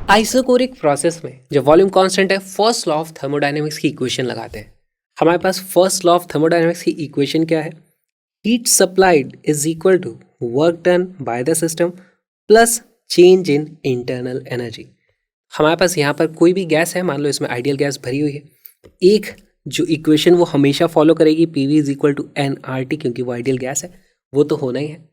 Isochoric process में जब volume constant है, फर्स्ट लॉ ऑफ थर्मोडायनेमिक्स की इक्वेशन लगाते हैं। हमारे पास फर्स्ट लॉ ऑफ थर्मोडायनेमिक्स की इक्वेशन क्या है? Heat supplied is equal to work done by the system plus change in internal energy. हमारे पास यहाँ पर कोई भी गैस है, मान लो इसमें आइडियल गैस भरी हुई है। एक जो इक्वेशन वो हमेशा फॉलो करेगी, PV is equal to N R T, क्योंकि वो आइडियल गैस है, वो तो होना ही है।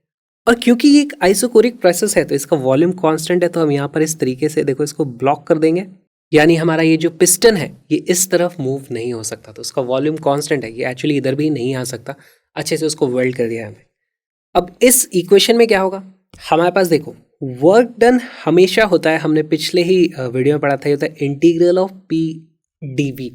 और क्योंकि ये एक आइसोकोरिक प्रोसेस है तो इसका वॉल्यूम कांस्टेंट है, तो हम यहाँ पर इस तरीके से देखो इसको ब्लॉक कर देंगे, यानी हमारा ये जो पिस्टन है ये इस तरफ मूव नहीं हो सकता, तो उसका वॉल्यूम कांस्टेंट है, ये एक्चुअली इधर भी नहीं आ सकता। अच्छे से उसको वेल्ड कर दिया हमें। अब इस इक्वेशन में क्या होगा? हमारे पास देखो वर्क डन हमेशा होता है, हमने पिछले ही वीडियो में पढ़ा था, ये होता है integral of P D V.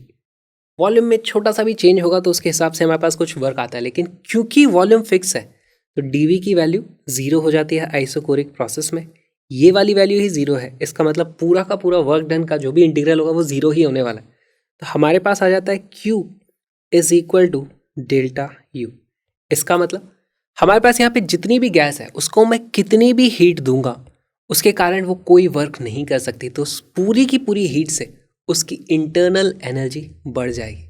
Volume में छोटा सा भी चेंज होगा तो उसके हिसाब से हमारे पास कुछ वर्क आता है, लेकिन क्योंकि वॉल्यूम फिक्स है तो dv की वैल्यू 0 हो जाती है आइसोकोरिक प्रोसेस में। ये वाली वैल्यू ही 0 है, इसका मतलब पूरा का पूरा वर्क डन का जो भी इंटीग्रल होगा वो 0 ही होने वाला है। तो हमारे पास आ जाता है q is equal to delta u। इसका मतलब हमारे पास यहाँ पे जितनी भी गैस है उसको मैं कितनी भी हीट दूंगा उसके कारण वो कोई वर्क नहीं कर सकती, तो उस पूरी की पूरी हीट से उसकी इंटरनल एनर्जी बढ़ जाएगी।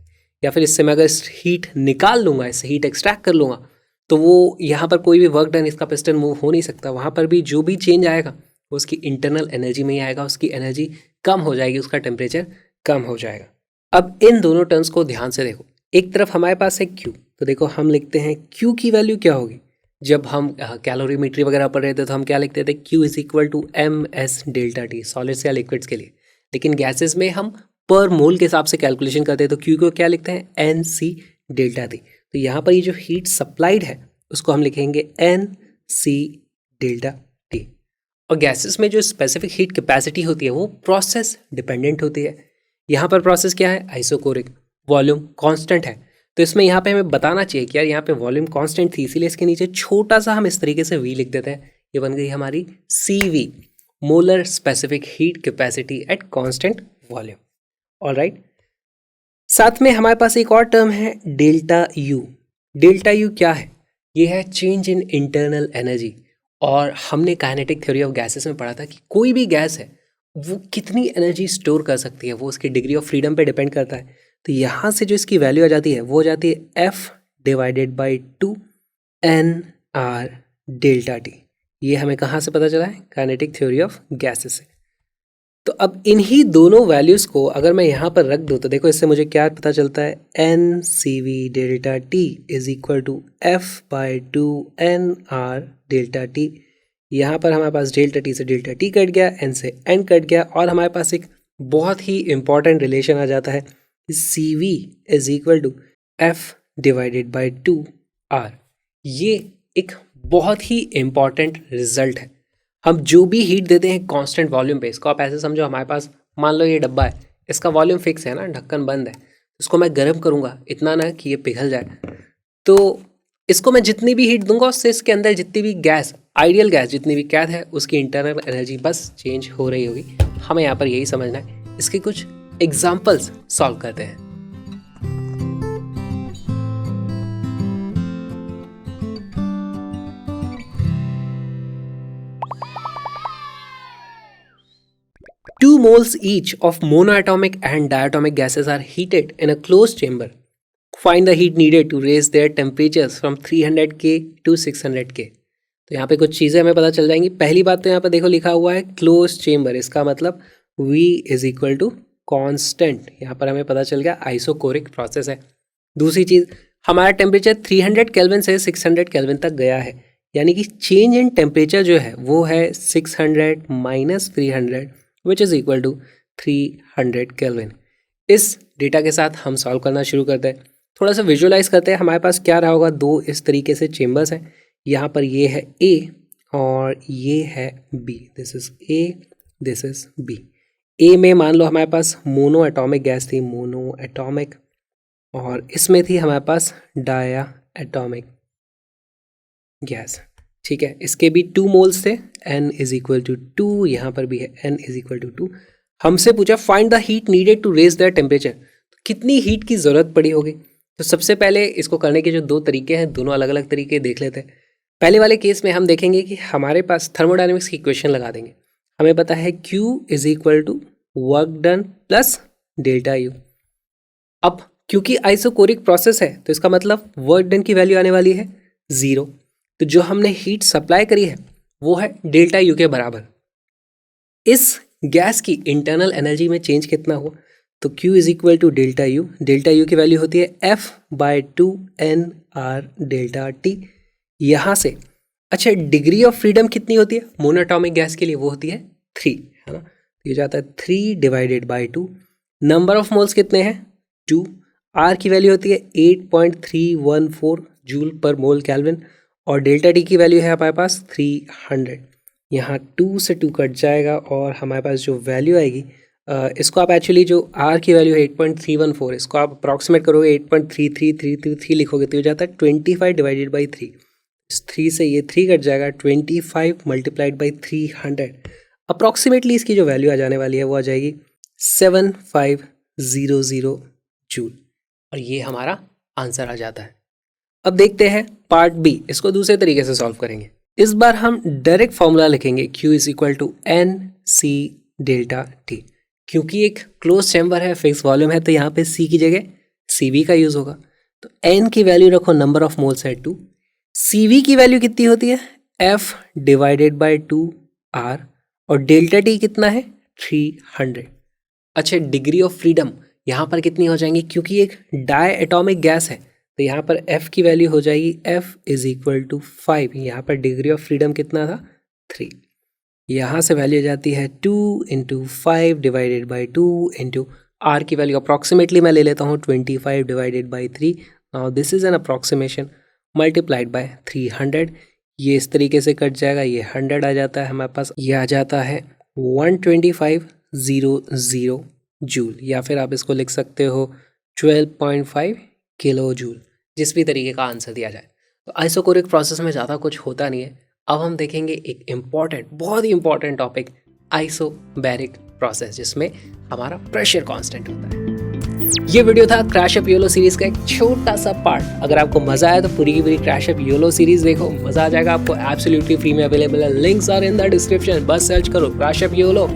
या फिर इससे मैं अगर हीट निकाल लूँगा, इससे हीट एक्सट्रैक्ट कर लूँगा, तो वो यहाँ पर कोई भी वर्क डन, इसका पिस्टन मूव हो नहीं सकता। वहाँ पर भी जो भी चेंज आएगा वो उसकी इंटरनल एनर्जी में ही आएगा, उसकी एनर्जी कम हो जाएगी, उसका टेम्परेचर कम हो जाएगा। अब इन दोनों टर्म्स को ध्यान से देखो। एक तरफ हमारे पास है Q, तो देखो हम लिखते हैं Q की वैल्यू क्या होगी। जब हम कैलोरीमेट्री वगैरह पढ़ रहे थे तो हम क्या लिखते थे? Q is equal to M S delta T, solids या लिक्विड्स के लिए। लेकिन गैसेस में हम पर मोल के हिसाब से कैलकुलेशन करते हैं, तो Q को क्या लिखते हैं? N C delta T. तो यहाँ पर ये जो हीट सप्लाइड है उसको हम लिखेंगे एन सी डेल्टा टी। और गैसेस में जो स्पेसिफिक हीट कैपेसिटी होती है वो प्रोसेस डिपेंडेंट होती है। यहाँ पर प्रोसेस क्या है? आइसोकोरिक, वॉल्यूम कांस्टेंट है। तो इसमें यहाँ पे हमें बताना चाहिए कि यार यहाँ पे वॉल्यूम कांस्टेंट थी, इसीलिए इसके नीचे छोटा सा हम इस तरीके से वी लिख देते हैं। ये बन गई हमारी CV, molar specific heat capacity at constant volume. Alright, साथ में हमारे पास एक और टर्म है डेल्टा U। डेल्टा U क्या है? ये है चेंज इन इंटरनल एनर्जी। और हमने काइनेटिक थ्योरी ऑफ गैसेस में पढ़ा था कि कोई भी गैस है वो कितनी एनर्जी स्टोर कर सकती है, वो उसकी डिग्री ऑफ फ्रीडम पे डिपेंड करता है। तो यहाँ से जो इसकी वैल्यू आ जाती है वो हो जाती है F divided by 2 NR delta T. ये हमें कहाँ से पता चला है? काइनेटिक थ्योरी ऑफ गैसेस से। तो अब इन्हीं दोनों वैल्यूज़ को अगर मैं यहाँ पर रख दूँ तो देखो इससे मुझे क्या पता चलता है? N C V delta T is equal to F by 2 NR delta T. यहाँ पर हमारे पास डेल्टा टी से डेल्टा टी कट गया, एन से एन कट गया, और हमारे पास एक बहुत ही इंपॉर्टेंट रिलेशन आ जाता है, C V is equal to F divided by 2R। ये एक बहुत ही इंपॉर्टेंट रिजल्ट है। हम जो भी हीट देते हैं कांस्टेंट वॉल्यूम पे, इसको आप ऐसे समझो, हमारे पास मान लो ये डब्बा है, इसका वॉल्यूम फिक्स है ना, ढक्कन बंद है, इसको मैं गर्म करूँगा इतना ना कि ये पिघल जाए, तो इसको मैं जितनी भी हीट दूंगा उससे इसके अंदर जितनी भी गैस, आइडियल गैस जितनी भी कैद है, उसकी इंटरनल एनर्जी बस चेंज हो रही होगी। हमें यहाँ पर यही समझना है। इसके कुछ एग्जाम्पल्स सॉल्व करते हैं। Two moles each of monoatomic and diatomic gases are heated in a closed chamber. Find the heat needed to raise their temperatures from 300 K to 600 K. तो यहाँ पे कुछ चीज़ें हमें पता चल जाएंगी। पहली बात तो यहाँ पे देखो लिखा हुआ है क्लोज चेम्बर, इसका मतलब V is equal to constant. यहाँ पर हमें पता चल गया आइसोकोरिक प्रोसेस है। दूसरी चीज़, हमारा टेम्परेचर 300 केल्विन से 600 केल्विन तक गया है, यानी कि चेंज इन टेम्परेचर जो है वो है 600 minus 300 which is equal to 300 kelvin. इस डेटा के साथ हम सॉल्व करना शुरू करते हैं। थोड़ा सा विजुअलाइज करते हैं। हमारे पास क्या रहा होगा? दो इस तरीके से चेम्बर्स हैं। यहाँ पर ये है A और ये है B। This is A, this is B। A में मान लो हमारे पास मोनो एटॉमिक गैस थी, मोनो एटॉमिक, और इसमें थी हमारे पास डाया एटॉमिक गैस। ठीक है, इसके भी 2 मोल्स थे, N इज इक्वल टू 2, यहाँ पर भी है N इज इक्वल टू 2। हमसे पूछा find the heat needed to raise the temperature, कितनी हीट की ज़रूरत पड़ी होगी। तो सबसे पहले इसको करने के जो 2 तरीके हैं, दोनों अलग अलग तरीके देख लेते हैं। पहले वाले केस में हम देखेंगे कि हमारे पास थर्मोडायनेमिक्स की इक्वेशन लगा देंगे। हमें पता है Q is equal to work done plus delta U। अब क्योंकि आइसोकोरिक प्रोसेस है तो इसका मतलब वर्क डन की वैल्यू आने वाली है 0। तो जो हमने हीट सप्लाई करी है वो है डेल्टा U के बराबर। इस गैस की इंटरनल एनर्जी में चेंज कितना हुआ, तो Q is equal to delta U। Delta U की वैल्यू होती है F/2 डेल्टा T। यहाँ से अच्छा डिग्री ऑफ फ्रीडम कितनी होती है मोनोटॉमिक गैस के लिए, वो होती है 3, है ना। तो ये जाता है 3 divided by 2। Number of moles कितने हैं 2। R की वैल्यू होती है 8.314 जूल पर मोल केल्विन और डेल्टा T की वैल्यू है हमारे पास 300। यहाँ 2 से 2 कट जाएगा और हमारे पास जो वैल्यू आएगी इसको आप एक्चुअली जो R की वैल्यू है 8.314, इसको आप अप्रॉक्सीमेट करोगे 8.33333 लिखोगे तो ये जाता है 25 डिवाइडेड बाई 3। इस 3 से ये 3 कट जाएगा, 25 मल्टीप्लाइड बाई 300। अप्रॉक्सीमेटली इसकी जो वैल्यू आ जाने वाली है वो आ जाएगी 7500 जूल और ये हमारा आंसर आ जाता है। अब देखते हैं पार्ट बी, इसको दूसरे तरीके से सॉल्व करेंगे। इस बार हम डायरेक्ट फॉर्मूला लिखेंगे Q is equal to NC delta T। क्योंकि एक क्लोज चैम्बर है, फिक्स वॉल्यूम है, तो यहाँ पे C की जगह CV का यूज होगा। तो N की वैल्यू रखो, नंबर ऑफ मोल्स है 2, CV की वैल्यू कितनी होती है F डिवाइडेड बाई 2R और डेल्टा T कितना है 300। अच्छा डिग्री ऑफ फ्रीडम यहाँ पर कितनी हो जाएंगी, क्योंकि एक डाई एटॉमिक गैस है तो यहाँ पर F की वैल्यू हो जाएगी F इज इक्वल टू 5। यहाँ पर डिग्री ऑफ फ्रीडम कितना था 3। यहाँ से वैल्यू जाती है 2 into 5 divided by 2 into R की वैल्यू अप्रॉक्सीमेटली मैं ले लेता हूँ 25 divided by 3। Now this is an approximation multiplied by 300। ये इस तरीके से कट जाएगा, ये 100 आ जाता है हमारे पास, ये आ जाता है 12500 जूल, या फिर आप इसको लिख सकते हो 12.5 किलो जूल, जिस भी तरीके का आंसर दिया जाए। तो आइसोकोरिक प्रोसेस में ज़्यादा कुछ होता नहीं है। अब हम देखेंगे एक इम्पॉर्टेंट, बहुत ही इंपॉर्टेंट टॉपिक, आइसोबैरिक प्रोसेस, जिसमें हमारा प्रेशर कांस्टेंट होता है। ये वीडियो था क्रैश अप योलो सीरीज का एक छोटा सा पार्ट। अगर आपको मजा आया तो पूरी की पूरी क्रैश अप योलो सीरीज देखो, मजा आ जाएगा आपको। एब्सोल्युटली फ्री में अवेलेबल है, links are in the description, बस सर्च करो crash up YOLO.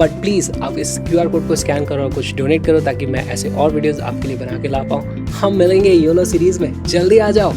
But please आप इस QR कोड को स्कैन करो और कुछ डोनेट करो ताकि मैं ऐसे और वीडियोस आपके लिए बना के ला पाऊँ। हम मिलेंगे योलो सीरीज में, जल्दी आ जाओ।